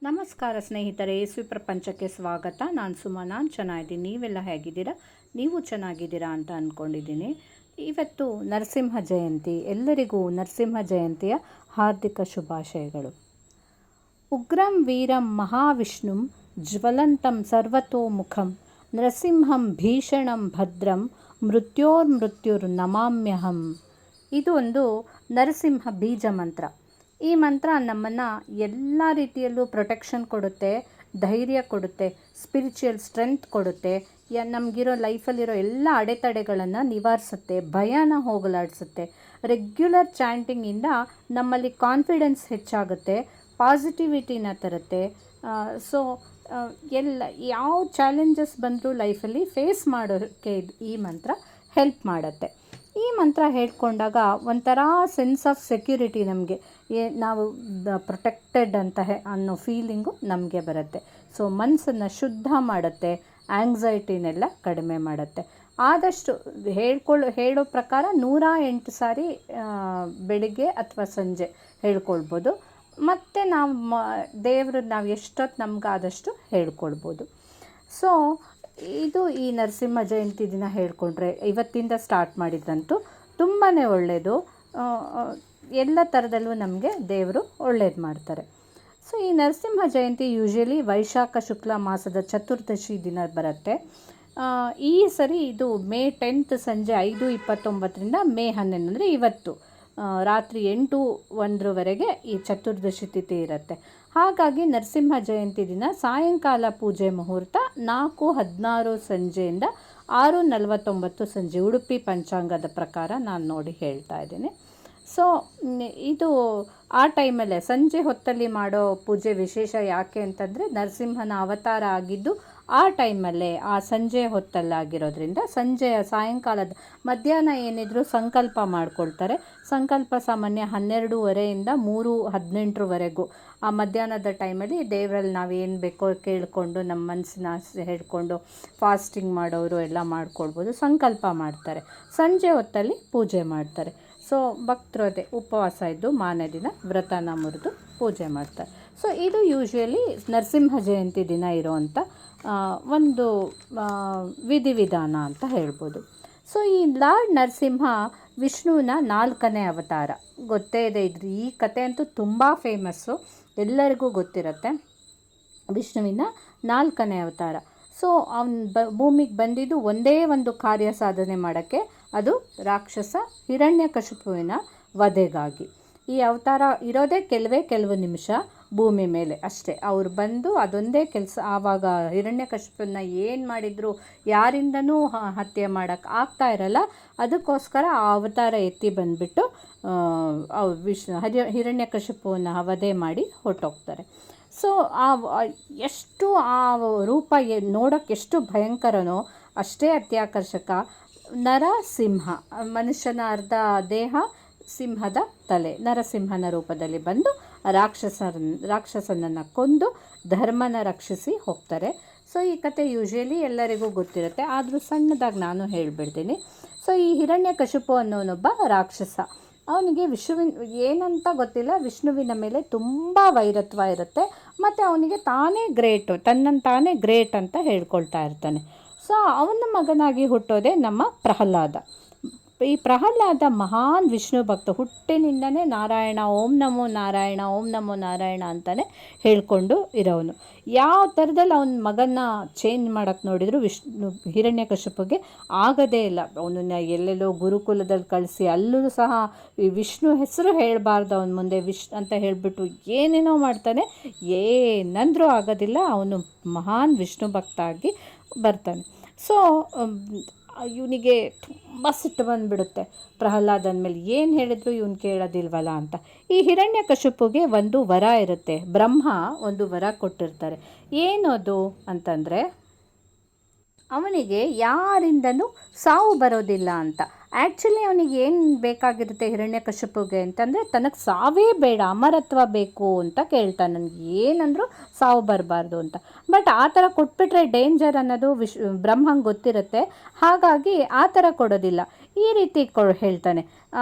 ನಮಸ್ಕಾರ ಸ್ನೇಹಿತರೆ, ಯೇಸು ಪ್ರಪಂಚಕ್ಕೆ ಸ್ವಾಗತ. ನಾನು ಸುಮಾ. ನಾನು ಚೆನ್ನಾಗಿದ್ದೀನಿ. ನೀವೆಲ್ಲ ಹೇಗಿದ್ದೀರಾ? ನೀವು ಚೆನ್ನಾಗಿದ್ದೀರಾ ಅಂತ ಅಂದ್ಕೊಂಡಿದ್ದೀನಿ. ಇವತ್ತು ನರಸಿಂಹ ಜಯಂತಿ. ಎಲ್ಲರಿಗೂ ನರಸಿಂಹ ಜಯಂತಿಯ ಹಾರ್ದಿಕ ಶುಭಾಶಯಗಳು. ಉಗ್ರಂ ವೀರಂ ಮಹಾವಿಷ್ಣುಂ ಜ್ವಲಂತಂ ಸರ್ವತೋಮುಖಂ ನರಸಿಂಹಂ ಭೀಷಣಂ ಭದ್ರಂ ಮೃತ್ಯೋರ್ಮೃತ್ಯುರ್ ನಮಾಮ್ಯಹಂ. ಇದು ಒಂದು ನರಸಿಂಹ ಬೀಜ ಮಂತ್ರ. ಈ ಮಂತ್ರ ನಮ್ಮನ್ನು ಎಲ್ಲ ರೀತಿಯಲ್ಲೂ ಪ್ರೊಟೆಕ್ಷನ್ ಕೊಡುತ್ತೆ, ಧೈರ್ಯ ಕೊಡುತ್ತೆ, ಸ್ಪಿರಿಚುವಲ್ ಸ್ಟ್ರೆಂತ್ ಕೊಡುತ್ತೆ, ನಮಗಿರೋ ಲೈಫಲ್ಲಿರೋ ಎಲ್ಲ ಅಡೆತಡೆಗಳನ್ನು ನಿವಾರಿಸುತ್ತೆ, ಭಯನ ಹೋಗಲಾಡಿಸುತ್ತೆ. ರೆಗ್ಯುಲರ್ ಚಾಂಟಿಂಗಿಂದ ನಮ್ಮಲ್ಲಿ ಕಾನ್ಫಿಡೆನ್ಸ್ ಹೆಚ್ಚಾಗುತ್ತೆ, ಪಾಸಿಟಿವಿಟಿನ ತರುತ್ತೆ. ಸೊ ಯಾವ ಚಾಲೆಂಜಸ್ ಬಂದರೂ ಲೈಫಲ್ಲಿ ಫೇಸ್ ಮಾಡೋಕ್ಕೆ ಈ ಮಂತ್ರ ಹೆಲ್ಪ್ ಮಾಡುತ್ತೆ. ಈ ಮಂತ್ರ ಹೇಳ್ಕೊಂಡಾಗ ಒಂಥರ ಸೆನ್ಸ್ ಆಫ್ ಸೆಕ್ಯೂರಿಟಿ, ನಮಗೆ ನಾವು ಪ್ರೊಟೆಕ್ಟೆಡ್ ಅಂತ ಅನ್ನೋ ಫೀಲಿಂಗು ನಮಗೆ ಬರುತ್ತೆ. ಸೊ ಮನಸ್ಸನ್ನು ಶುದ್ಧ ಮಾಡುತ್ತೆ, ಆಂಗ್ಸೈಟಿನೆಲ್ಲ ಕಡಿಮೆ ಮಾಡುತ್ತೆ. ಆದಷ್ಟು ಹೇಳೋ ಪ್ರಕಾರ 108 ಸಾರಿ ಬೆಳಿಗ್ಗೆ ಅಥವಾ ಸಂಜೆ ಹೇಳ್ಕೊಳ್ಬೋದು. ಮತ್ತು ನಾವು ಎಷ್ಟೊತ್ತು ನಮ್ಗೆ ಆದಷ್ಟು ಹೇಳ್ಕೊಳ್ಬೋದು. ಸೊ ಇದು ಈ ನರಸಿಂಹ ಜಯಂತಿ ದಿನ ಹೇಳ್ಕೊಂಡ್ರೆ, ಇವತ್ತಿಂದ ಸ್ಟಾರ್ಟ್ ಮಾಡಿದ್ರಂತೂ ತುಂಬಾ ಒಳ್ಳೆಯದು. ಎಲ್ಲ ಥರದಲ್ಲೂ ನಮಗೆ ದೇವರು ಒಳ್ಳೇದು ಮಾಡ್ತಾರೆ. ಸೊ ಈ ನರಸಿಂಹ ಜಯಂತಿ ಯೂಶ್ವಲಿ ವೈಶಾಖ ಶುಕ್ಲ ಮಾಸದ ಚತುರ್ದಶಿ ದಿನ ಬರುತ್ತೆ. ಈ ಸರಿ ಇದು ಮೇ 10th ಸಂಜೆ 5:29 ಮೇ 11 ಅಂದರೆ ಇವತ್ತು ರಾತ್ರಿ 8:01 ಈ ಚತುರ್ದಶಿ ತಿಥಿ ಇರುತ್ತೆ. ಹಾಗಾಗಿ ನರಸಿಂಹ ಜಯಂತಿ ದಿನ ಸಾಯಂಕಾಲ ಪೂಜೆ ಮುಹೂರ್ತ 4:16 ಸಂಜೆಯಿಂದ 6:49 ಸಂಜೆ, ಉಡುಪಿ ಪಂಚಾಂಗದ ಪ್ರಕಾರ ನಾನು ನೋಡಿ ಹೇಳ್ತಾ ಇದ್ದೀನಿ. ಸೊ ಇದು ಆ ಟೈಮಲ್ಲೇ ಸಂಜೆ ಹೊತ್ತಲ್ಲಿ ಮಾಡೋ ಪೂಜೆ ವಿಶೇಷ. ಯಾಕೆ ಅಂತಂದರೆ ನರಸಿಂಹನ ಅವತಾರ ಆಗಿದ್ದು ಆ ಟೈಮಲ್ಲೇ, ಆ ಸಂಜೆ ಹೊತ್ತಲ್ಲಾಗಿರೋದ್ರಿಂದ ಸಾಯಂಕಾಲದ ಮಧ್ಯಾಹ್ನ ಏನಿದ್ರು ಸಂಕಲ್ಪ ಮಾಡ್ಕೊಳ್ತಾರೆ. ಸಂಕಲ್ಪ ಸಾಮಾನ್ಯ 12:30 3:18 ಆ ಮಧ್ಯಾಹ್ನದ ಟೈಮಲ್ಲಿ ದೇವರಲ್ಲಿ ನಾವೇನು ಬೇಕೋ ಕೇಳಿಕೊಂಡು ನಮ್ಮ ಮನಸ್ಸನ್ನ ಹೇಳ್ಕೊಂಡು ಫಾಸ್ಟಿಂಗ್ ಮಾಡೋರು ಎಲ್ಲ ಮಾಡ್ಕೊಳ್ಬೋದು. ಸಂಕಲ್ಪ ಮಾಡ್ತಾರೆ. ಸಂಜೆ ಹೊತ್ತಲ್ಲಿ ಪೂಜೆ ಮಾಡ್ತಾರೆ. ಸೊ ಭಕ್ತರು ಅದೇ ಉಪವಾಸ ಇದ್ದು ಮಾರನೇ ದಿನ ವ್ರತನ ಮುರಿದು ಪೂಜೆ ಮಾಡ್ತಾರೆ. ಸೊ ಇದು ಯೂಶ್ವಲಿ ನರಸಿಂಹ ಜಯಂತಿ ದಿನ ಇರೋವಂಥ ಒಂದು ವಿಧಿವಿಧಾನ ಅಂತ ಹೇಳ್ಬೋದು. ಸೊ ಈ ಲಾರ್ಡ್ ನರಸಿಂಹ ವಿಷ್ಣುವಿನ 4ನೇ ಅವತಾರ. ಗೊತ್ತೇ ಇದೆ, ಈ ಕಥೆ ಅಂತೂ ತುಂಬ ಫೇಮಸ್ಸು, ಎಲ್ಲರಿಗೂ ಗೊತ್ತಿರುತ್ತೆ. ವಿಷ್ಣುವಿನ 4ನೇ ಅವತಾರ. ಸೊ ಅವನು ಭೂಮಿಗೆ ಬಂದಿದ್ದು ಒಂದೇ ಒಂದು ಕಾರ್ಯ ಸಾಧನೆ ಮಾಡೋಕ್ಕೆ, ಅದು ರಾಕ್ಷಸ ಹಿರಣ್ಯಕಶಿಪುವಿನ ವಧೆಗಾಗಿ. ಈ ಅವತಾರ ಇರೋದೇ ಕೆಲವು ನಿಮಿಷ ಭೂಮಿ ಮೇಲೆ ಅಷ್ಟೇ. ಅವರು ಬಂದು ಅದೊಂದೇ ಕೆಲಸ. ಆವಾಗ ಹಿರಣ್ಯಕಶಿಪುನ ಏನು ಮಾಡಿದ್ರು ಯಾರಿಂದನೂ ಹತ್ಯೆ ಮಾಡೋಕ್ಕೆ ಆಗ್ತಾ ಇರಲ್ಲ. ಅದಕ್ಕೋಸ್ಕರ ಆ ಅವತಾರ ಎತ್ತಿ ಬಂದುಬಿಟ್ಟು ಹಿರಣ್ಯಕಶಿಪುವನ್ನ ವಧೆ ಮಾಡಿ ಹೊರಟೋಗ್ತಾರೆ. ಸೊ ಎಷ್ಟು ಆ ರೂಪ ನೋಡೋಕ್ಕೆ ಎಷ್ಟು ಭಯಂಕರನೋ ಅಷ್ಟೇ ಅತ್ಯಾಕರ್ಷಕ. ನರಸಿಂಹ, ಮನುಷ್ಯನ ಅರ್ಧ ದೇಹ, ಸಿಂಹದ ತಲೆ, ನರಸಿಂಹನ ರೂಪದಲ್ಲಿ ಬಂದು ರಾಕ್ಷಸನನ್ನು ಕೊಂದು ಧರ್ಮನ ರಕ್ಷಿಸಿ ಹೋಗ್ತಾರೆ. ಸೊ ಈ ಕತೆ ಯೂಶ್ವಲಿ ಎಲ್ಲರಿಗೂ ಗೊತ್ತಿರುತ್ತೆ, ಆದರೂ ಸಣ್ಣದಾಗಿ ನಾನು ಹೇಳಿಬಿಡ್ತೀನಿ. ಸೊ ಈ ಹಿರಣ್ಯಕಶಿಪು ಅನ್ನೋನೊಬ್ಬ ರಾಕ್ಷಸ. ಅವನಿಗೆ ಏನಂತ ಗೊತ್ತಿಲ್ಲ, ವಿಷ್ಣುವಿನ ಮೇಲೆ ತುಂಬ ವೈರತ್ವ ಇರುತ್ತೆ. ಮತ್ತು ಅವನಿಗೆ ತನ್ನನ್ನು ಗ್ರೇಟ್ ಅಂತ ಹೇಳ್ಕೊಳ್ತಾ ಇರ್ತಾನೆ. ಸೊ ಅವನ ಮಗನಾಗಿ ಹುಟ್ಟೋದೇ ನಮ್ಮ ಪ್ರಹ್ಲಾದ. ಈ ಪ್ರಹ್ಲಾದ ಮಹಾನ್ ವಿಷ್ಣು ಭಕ್ತ. ಹುಟ್ಟಿನಿಂದನೇ ನಾರಾಯಣ, ಓಂ ನಮೋ ನಾರಾಯಣ, ಓಂ ನಮೋ ನಾರಾಯಣ ಅಂತಲೇ ಹೇಳ್ಕೊಂಡು ಇರೋವನು. ಯಾವ ಥರದಲ್ಲಿ ಅವನ ಮಗನ್ನ ಚೇಂಜ್ ಮಾಡೋಕ್ಕೆ ನೋಡಿದ್ರು ಹಿರಣ್ಯಕಶಿಪುಗೆ ಆಗೋದೇ ಇಲ್ಲ. ಅವನನ್ನು ಎಲ್ಲೆಲ್ಲೋ ಗುರುಕುಲದಲ್ಲಿ ಕಳಿಸಿ ಅಲ್ಲೂ ಸಹ ಈ ವಿಷ್ಣು ಹೆಸರು ಹೇಳಬಾರ್ದು ಅವನ ಮುಂದೆ ಅಂತ ಹೇಳಿಬಿಟ್ಟು ಏನೇನೋ ಮಾಡ್ತಾನೆ. ಏನಂದ್ರೂ ಆಗೋದಿಲ್ಲ. ಅವನು ಮಹಾನ್ ವಿಷ್ಣು ಭಕ್ತ ಆಗಿ ಬರ್ತಾನೆ. ಸೊ ಇವನಿಗೆ ತುಂಬ ಸಿಟ್ಟು ಬಂದುಬಿಡುತ್ತೆ ಪ್ರಹ್ಲಾದನ ಮೇಲೆ. ಏನು ಹೇಳಿದ್ರು ಇವನು ಕೇಳೋದಿಲ್ವಲ್ಲ ಅಂತ. ಈ ಹಿರಣ್ಯಕಶಿಪುಗೆ ಒಂದು ವರ ಇರುತ್ತೆ. ಬ್ರಹ್ಮ ಒಂದು ವರ ಕೊಟ್ಟಿರ್ತಾರೆ. ಏನದು ಅಂತಂದರೆ ಅವನಿಗೆ ಯಾರಿಂದನೂ ಸಾವು ಬರೋದಿಲ್ಲ ಅಂತ. ಆ್ಯಕ್ಚುಲಿ ಅವನಿಗೆ ಏನು ಬೇಕಾಗಿರುತ್ತೆ ಹಿರಣ್ಯಕಶಿಪುಗೆ ಅಂತಂದರೆ, ತನಗೆ ಸಾವೇ ಬೇಡ, ಅಮರತ್ವ ಬೇಕು ಅಂತ ಕೇಳ್ತಾನೆ. ನನಗೆ ಏನಂದರೂ ಸಾವು ಬರಬಾರ್ದು ಅಂತ. ಬಟ್ ಆ ಥರ ಕೊಟ್ಬಿಟ್ರೆ ಡೇಂಜರ್ ಅನ್ನೋದು ಬ್ರಹ್ಮಂಗೆ ಗೊತ್ತಿರುತ್ತೆ. ಹಾಗಾಗಿ ಆ ಥರ ಕೊಡೋದಿಲ್ಲ. ಈ ರೀತಿ ಹೇಳ್ತಾನೆ,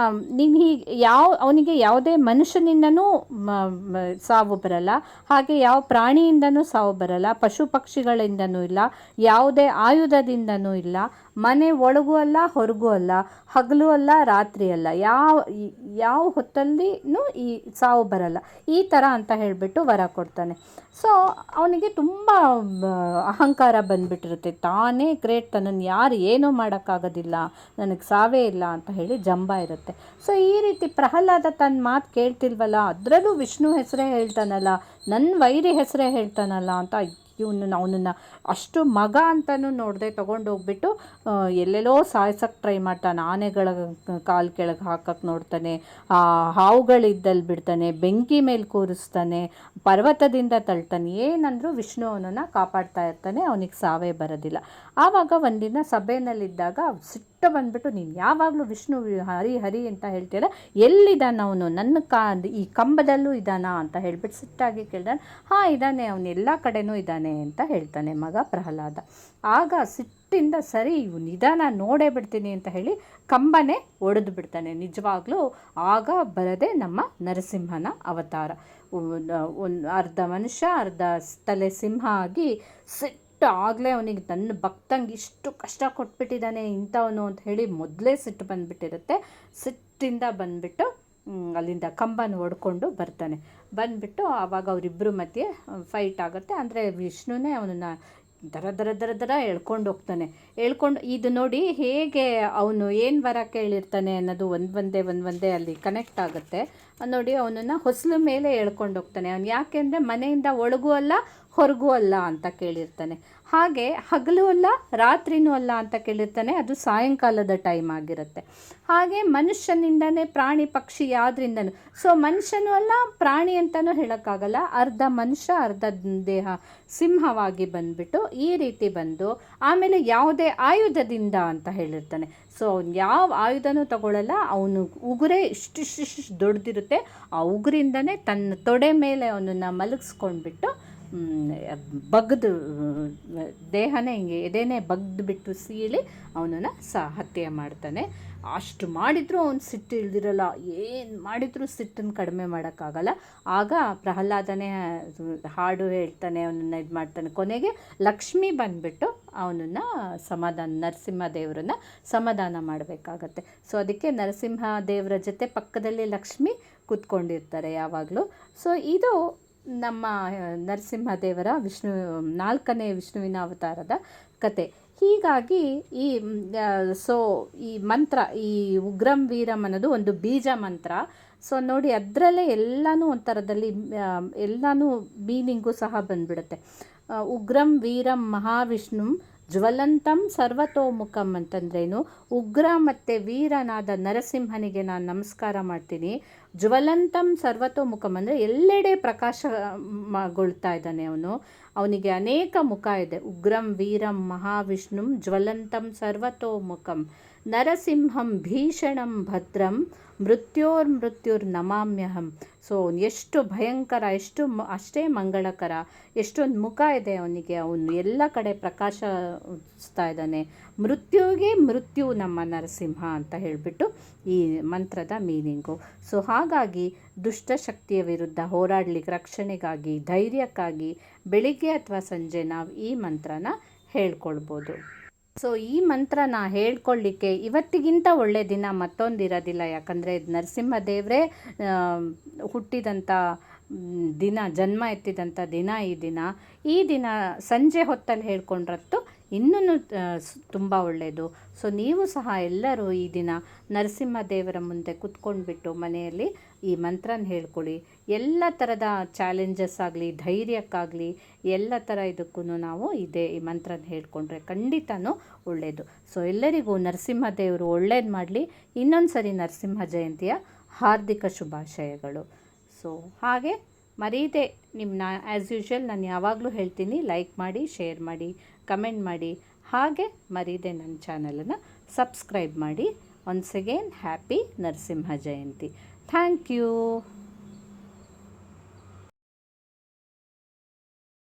ನೀನು ಹೀಗೆ ಅವನಿಗೆ ಯಾವುದೇ ಮನುಷ್ಯನಿಂದನೂ ಸಾವು ಬರಲ್ಲ, ಹಾಗೆ ಯಾವ ಪ್ರಾಣಿಯಿಂದನೂ ಸಾವು ಬರಲ್ಲ, ಪಶು ಪಕ್ಷಿಗಳಿಂದನೂ ಇಲ್ಲ, ಯಾವುದೇ ಆಯುಧದಿಂದನೂ ಇಲ್ಲ, ಮನೆ ಒಳಗೂ ಅಲ್ಲ ಹೊರಗೂ ಅಲ್ಲ, ಹಗಲು ಅಲ್ಲ ರಾತ್ರಿ ಅಲ್ಲ, ಯಾವ ಹೊತ್ತಲ್ಲಿನೂ ಈ ಸಾವು ಬರಲ್ಲ, ಈ ಥರ ಅಂತ ಹೇಳಿಬಿಟ್ಟು ವರ ಕೊಡ್ತಾನೆ. ಸೊ ಅವನಿಗೆ ತುಂಬ ಅಹಂಕಾರ ಬಂದುಬಿಟ್ಟಿರುತ್ತೆ, ತಾನೇ ಗ್ರೇಟ್, ತನ್ನನ್ನು ಯಾರು ಏನೂ ಮಾಡೋಕ್ಕಾಗೋದಿಲ್ಲ, ನನಗೆ ಸಾವೇ ಇಲ್ಲ ಅಂತ ಹೇಳಿ ಜಂಬ ಇರುತ್ತೆ. ಸೊ ಈ ರೀತಿ ಪ್ರಹ್ಲಾದ ತನ್ನ ಮಾತು ಕೇಳ್ತಿಲ್ವಲ್ಲ, ಅದರಲ್ಲೂ ವಿಷ್ಣು ಹೆಸರೇ ಹೇಳ್ತಾನಲ್ಲ, ನನ್ನ ವೈರಿ ಹೆಸರೇ ಹೇಳ್ತಾನಲ್ಲ ಅಂತ ಅವನನ್ನು ಅಷ್ಟು ಮಗ ಅಂತಲೂ ನೋಡದೆ ತೊಗೊಂಡೋಗ್ಬಿಟ್ಟು ಎಲ್ಲೆಲ್ಲೋ ಸಾಯ್ಸೋಕ್ಕೆ ಟ್ರೈ ಮಾಡ್ತಾನೆ. ಆನೆಗಳ ಕಾಲು ಕೆಳಗೆ ಹಾಕಕ್ಕೆ ನೋಡ್ತಾನೆ, ಹಾವುಗಳಿದ್ದಲ್ಲಿ ಬಿಡ್ತಾನೆ, ಬೆಂಕಿ ಮೇಲೆ ಕೂರಿಸ್ತಾನೆ, ಪರ್ವತದಿಂದ ತಳ್ತಾನೆ. ಏನಂದರೂ ವಿಷ್ಣು ಅವನನ್ನು ಕಾಪಾಡ್ತಾ ಇರ್ತಾನೆ, ಅವನಿಗೆ ಸಾವೇ ಬರೋದಿಲ್ಲ. ಆವಾಗ ಒಂದಿನ ಸಭೆಯಲ್ಲಿದ್ದಾಗ ಸಿಟ್ಟು ಬಂದುಬಿಟ್ಟು, ನೀನು ಯಾವಾಗಲೂ ವಿಷ್ಣು ಹರಿ ಹರಿ ಅಂತ ಹೇಳ್ತೀಯಲ್ಲ, ಎಲ್ಲಿದ್ದಾನ ಅವನು, ನನ್ನ ಈ ಕಂಬದಲ್ಲೂ ಇದ್ದಾನಾ ಅಂತ ಹೇಳ್ಬಿಟ್ಟು ಸಿಟ್ಟಾಗಿ ಕೇಳ್ದಾನೆ. ಹಾಂ ಇದ್ದಾನೆ, ಅವನು ಎಲ್ಲ ಕಡೆನೂ ಇದ್ದಾನೆ ಅಂತ ಹೇಳ್ತಾನೆ ಮಗ ಪ್ರಹ್ಲಾದ. ಆಗ ಸಿಟ್ಟಿಂದ ಸರಿ ಇವನು ನಿಧಾನ ನೋಡೇ ಬಿಡ್ತೀನಿ ಅಂತ ಹೇಳಿ ಕಂಬನೇ ಒಡೆದು ಬಿಡ್ತಾನೆ. ನಿಜವಾಗ್ಲೂ ಆಗ ಬರದೆ ನಮ್ಮ ನರಸಿಂಹನ ಅವತಾರ. ಒಂದು ಅರ್ಧ ಮನುಷ್ಯ ಅರ್ಧ ತಲೆ ಸಿಂಹ ಆಗಿ ಆಗಲೇ ಅವನಿಗೆ ನನ್ನ ಭಕ್ತಂಗೆ ಇಷ್ಟು ಕಷ್ಟ ಕೊಟ್ಬಿಟ್ಟಿದ್ದಾನೆ ಇಂಥವನು ಅಂತ ಹೇಳಿ ಮೊದಲೇ ಸಿಟ್ಟು ಬಂದುಬಿಟ್ಟಿರುತ್ತೆ. ಸಿಟ್ಟಿಂದ ಬಂದುಬಿಟ್ಟು ಅಲ್ಲಿಂದ ಕಂಬನ ಹೊಡ್ಕೊಂಡು ಬರ್ತಾನೆ. ಬಂದುಬಿಟ್ಟು ಆವಾಗ ಅವರಿಬ್ಬರು ಮಧ್ಯೆ ಫೈಟ್ ಆಗುತ್ತೆ. ಅಂದರೆ ವಿಷ್ಣುನೇ ಅವನನ್ನು ದರ ಎಳ್ಕೊಂಡು ಹೋಗ್ತಾನೆ. ಇದು ನೋಡಿ ಹೇಗೆ ಅವನು ಏನು ವರ ಕೇಳಿರ್ತಾನೆ ಅನ್ನೋದು ಒಂದೇ ಅಲ್ಲಿ ಕನೆಕ್ಟ್ ಆಗುತ್ತೆ ನೋಡಿ. ಅವನನ್ನು ಹೊಸಲು ಮೇಲೆ ಎಳ್ಕೊಂಡು ಹೋಗ್ತಾನೆ. ಅವನು ಯಾಕೆಂದರೆ ಮನೆಯಿಂದ ಒಳಗೂ ಅಲ್ಲ ಹೊರಗೂ ಅಲ್ಲ ಅಂತ ಕೇಳಿರ್ತಾನೆ, ಹಾಗೆ ಹಗಲು ಅಲ್ಲ ರಾತ್ರಿನೂ ಅಲ್ಲ ಅಂತ ಕೇಳಿರ್ತಾನೆ, ಅದು ಸಾಯಂಕಾಲದ ಟೈಮ್ ಆಗಿರುತ್ತೆ. ಹಾಗೆ ಮನುಷ್ಯನಿಂದನೇ ಪ್ರಾಣಿ ಪಕ್ಷಿ ಯಾವುದರಿಂದನೂ, ಸೊ ಮನುಷ್ಯನೂ ಅಲ್ಲ ಪ್ರಾಣಿ ಅಂತಲೂ ಹೇಳೋಕ್ಕಾಗಲ್ಲ, ಅರ್ಧ ಮನುಷ್ಯ ಅರ್ಧ ದೇಹ ಸಿಂಹವಾಗಿ ಬಂದುಬಿಟ್ಟು ಈ ರೀತಿ ಬಂದು ಆಮೇಲೆ ಯಾವುದೇ ಆಯುಧದಿಂದ ಅಂತ ಹೇಳಿರ್ತಾನೆ. ಸೊ ಅವ್ನು ಯಾವ ಆಯುಧನೂ ತಗೊಳ್ಳಲ್ಲ, ಅವನು ಉಗುರೇ ಇಷ್ಟಿಷ್ಟು ದೊಡ್ಡದಿರುತ್ತೆ, ಆ ಉಗುರಿಂದನೇ ತನ್ನ ತೊಡೆ ಮೇಲೆ ಅವನನ್ನು ಮಲಗಿಸ್ಕೊಂಡ್ಬಿಟ್ಟು ಬಗ್ದು ದೇಹನೇ ಹಿಂಗೆ ಎದೆನೇ ಬಗ್ದುಬಿಟ್ಟು ಸೀಳಿ ಅವನನ್ನು ಹತ್ಯೆ ಮಾಡ್ತಾನೆ. ಅಷ್ಟು ಮಾಡಿದರೂ ಅವನು ಸಿಟ್ಟು ಇಳ್ದಿರಲ್ಲ, ಏನು ಮಾಡಿದರೂ ಸಿಟ್ಟನ್ನು ಕಡಿಮೆ ಮಾಡೋಕ್ಕಾಗಲ್ಲ. ಆಗ ಪ್ರಹ್ಲಾದನೇ ಹಾಡು ಹೇಳ್ತಾನೆ, ಅವನನ್ನು ಇದು ಮಾಡ್ತಾನೆ. ಕೊನೆಗೆ ಲಕ್ಷ್ಮಿ ಬಂದುಬಿಟ್ಟು ಅವನನ್ನು ನರಸಿಂಹದೇವರನ್ನು ಸಮಾಧಾನ ಮಾಡಬೇಕಾಗತ್ತೆ. ಸೊ ಅದಕ್ಕೆ ನರಸಿಂಹದೇವರ ಜೊತೆ ಪಕ್ಕದಲ್ಲಿ ಲಕ್ಷ್ಮಿ ಕೂತ್ಕೊಂಡಿರ್ತಾರೆ ಯಾವಾಗಲೂ. ಸೊ ಇದು ನಮ್ಮ ನರಸಿಂಹದೇವರ ನಾಲ್ಕನೇ ವಿಷ್ಣುವಿನ ಅವತಾರದ ಕತೆ. ಹೀಗಾಗಿ ಈ ಮಂತ್ರ, ಈ ಉಗ್ರಂ ವೀರಂ ಅನ್ನೋದು ಒಂದು ಬೀಜ ಮಂತ್ರ. ಸೊ ನೋಡಿ ಅದರಲ್ಲೇ ಎಲ್ಲನೂ ಒಂಥರದಲ್ಲಿ ಎಲ್ಲನೂ ಮೀನಿಂಗು ಸಹ ಬಂದ್ಬಿಡುತ್ತೆ. ಉಗ್ರಂ ವೀರಂ ಮಹಾವಿಷ್ಣುಂ ಜ್ವಲಂತಂ ಸರ್ವತೋಮುಖಂ ಅಂತಂದ್ರೇನು, ಉಗ್ರ ಮತ್ತು ವೀರನಾದ ನರಸಿಂಹನಿಗೆ ನಾನು ನಮಸ್ಕಾರ ಮಾಡ್ತೀನಿ. ಜ್ವಲಂತಂ ಸರ್ವತೋಮುಖಂ ಅಂದರೆ ಎಲ್ಲೆಡೆ ಪ್ರಕಾಶಗೊಳ್ತಾ ಇದ್ದಾನೆ ಅವನಿಗೆ ಅನೇಕ ಮುಖ ಇದೆ. ಉಗ್ರಂ ವೀರಂ ಮಹಾವಿಷ್ಣುಂ ಜ್ವಲಂತಂ ಸರ್ವತೋಮುಖಂ ನರಸಿಂಹಂ ಭೀಷಣಂ ಭದ್ರಂ ಮೃತ್ಯೋರ್ ನಮಾಮ್ಯಹಂ. ಸೊ ಎಷ್ಟು ಭಯಂಕರ, ಅಷ್ಟೇ ಮಂಗಳಕರ, ಎಷ್ಟೊಂದು ಮುಖ ಇದೆ ಅವನಿಗೆ, ಅವನು ಎಲ್ಲ ಕಡೆ ಪ್ರಕಾಶಿಸ್ತಾ ಇದ್ದಾನೆ. ಮೃತ್ಯುವಿಗೆ ಮೃತ್ಯು ನಮ್ಮ ನರಸಿಂಹ ಅಂತ ಹೇಳಿಬಿಟ್ಟು ಈ ಮಂತ್ರದ ಮೀನಿಂಗು. ಸೊ ಹಾಗಾಗಿ ದುಷ್ಟಶಕ್ತಿಯ ವಿರುದ್ಧ ಹೋರಾಡಲಿಕ್ಕೆ, ರಕ್ಷಣೆಗಾಗಿ, ಧೈರ್ಯಕ್ಕಾಗಿ ಬೆಳಿಗ್ಗೆ ಅಥವಾ ಸಂಜೆ ನಾವು ಈ ಮಂತ್ರನ ಹೇಳ್ಕೊಳ್ಬೋದು. ಸೊ ಈ ಮಂತ್ರನ ಹೇಳ್ಕೊಳ್ಳಿಕ್ಕೆ ಇವತ್ತಿಗಿಂತ ಒಳ್ಳೆ ದಿನ ಮತ್ತೊಂದು ಇರೋದಿಲ್ಲ. ಯಾಕಂದರೆ ನರಸಿಂಹದೇವರೇ ಹುಟ್ಟಿದಂಥ ದಿನ, ಜನ್ಮ ಎತ್ತಿದಂಥ ದಿನ ಈ ದಿನ ಸಂಜೆ ಹೊತ್ತಲ್ಲಿ ಹೇಳ್ಕೊಂಡ್ರತ್ತು ಇನ್ನೂ ತುಂಬ ಒಳ್ಳೆಯದು. ಸೊ ನೀವು ಸಹ ಎಲ್ಲರೂ ಈ ದಿನ ನರಸಿಂಹದೇವರ ಮುಂದೆ ಕುತ್ಕೊಂಡ್ಬಿಟ್ಟು ಮನೆಯಲ್ಲಿ ಈ ಮಂತ್ರನ ಹೇಳ್ಕೊಳ್ಳಿ. ಎಲ್ಲ ಥರದ ಚಾಲೆಂಜಸ್ ಆಗಲಿ, ಧೈರ್ಯಕ್ಕಾಗಲಿ, ಎಲ್ಲ ಥರ ಇದಕ್ಕೂ ನಾವು ಈ ಮಂತ್ರನ ಹೇಳ್ಕೊಂಡ್ರೆ ಖಂಡಿತನೂ ಒಳ್ಳೆಯದು. ಸೊ ಎಲ್ಲರಿಗೂ ನರಸಿಂಹದೇವರು ಒಳ್ಳೇದು ಮಾಡಲಿ. ಇನ್ನೊಂದು ಸರಿ ನರಸಿಂಹ ಜಯಂತಿಯ ಹಾರ್ದಿಕ ಶುಭಾಶಯಗಳು. ಸೊ ಹಾಗೆ ಮರೀದೆ ನಿಮ್ಮನ್ನ ಆ್ಯಸ್ ಯೂಶ್ವಲ್ ನಾನು ಯಾವಾಗಲೂ ಹೇಳ್ತೀನಿ, ಲೈಕ್ ಮಾಡಿ, ಶೇರ್ ಮಾಡಿ, ಕಮೆಂಟ್ ಮಾಡಿ, ಹಾಗೆ ಮರೀದೆ ನನ್ನ ಚಾನಲನ್ನು ಸಬ್ಸ್ಕ್ರೈಬ್ ಮಾಡಿ. Once again happy Narasimha Jayanti. Thank you.